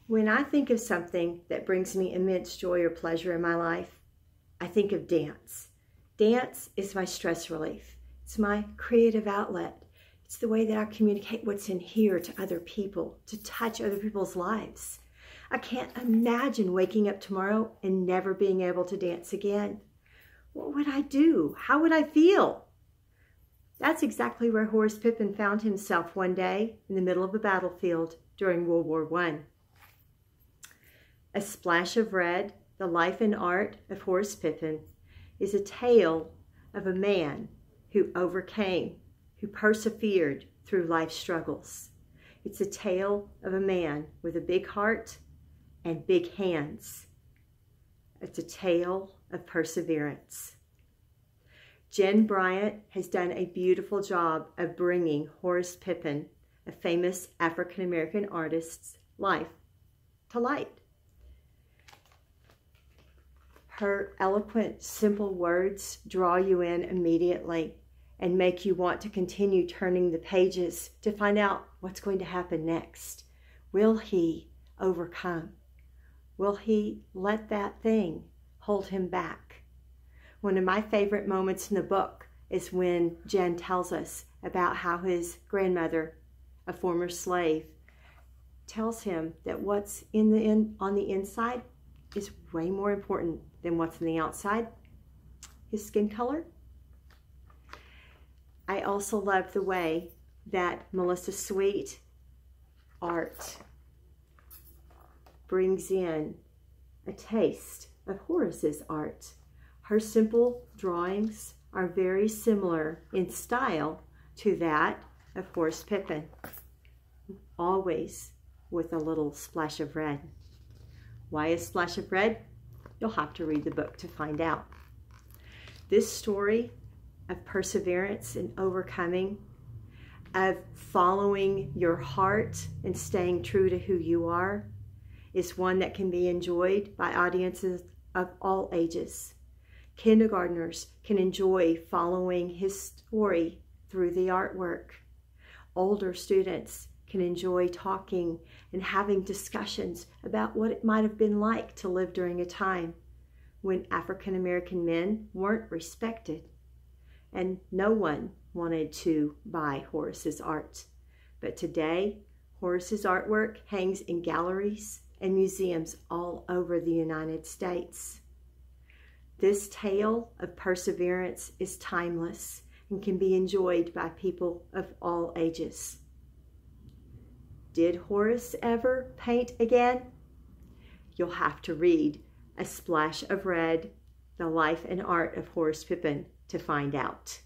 When I think of something that brings me immense joy or pleasure in my life, I think of dance. Dance is my stress relief. It's my creative outlet. It's the way that I communicate what's in here to other people, to touch other people's lives. I can't imagine waking up tomorrow and never being able to dance again. What would I do? How would I feel? That's exactly where Horace Pippin found himself one day in the middle of a battlefield during World War I. A Splash of Red, The Life and Art of Horace Pippin, is a tale of a man who overcame, who persevered through life's struggles. It's a tale of a man with a big heart and big hands. It's a tale of perseverance. Jen Bryant has done a beautiful job of bringing Horace Pippin, a famous African-American artist's life, to light. Her eloquent, simple words draw you in immediately and make you want to continue turning the pages to find out what's going to happen next. Will he overcome? Will he let that thing hold him back? One of my favorite moments in the book is when Jen tells us about how his grandmother, a former slave, tells him that what's on the inside is way more important than what's on the outside, his skin color. I also love the way that Melissa Sweet art brings in a taste of Horace's art. Her simple drawings are very similar in style to that of Horace Pippin, always with a little splash of red. Why a splash of red? You'll have to read the book to find out. This story of perseverance and overcoming, of following your heart and staying true to who you are, is one that can be enjoyed by audiences of all ages. Kindergartners can enjoy following his story through the artwork. Older students can enjoy talking and having discussions about what it might have been like to live during a time when African American men weren't respected and no one wanted to buy Horace's art. But today, Horace's artwork hangs in galleries and museums all over the United States. This tale of perseverance is timeless and can be enjoyed by people of all ages. Did Horace ever paint again? You'll have to read A Splash of Red, The Life and Art of Horace Pippin to find out.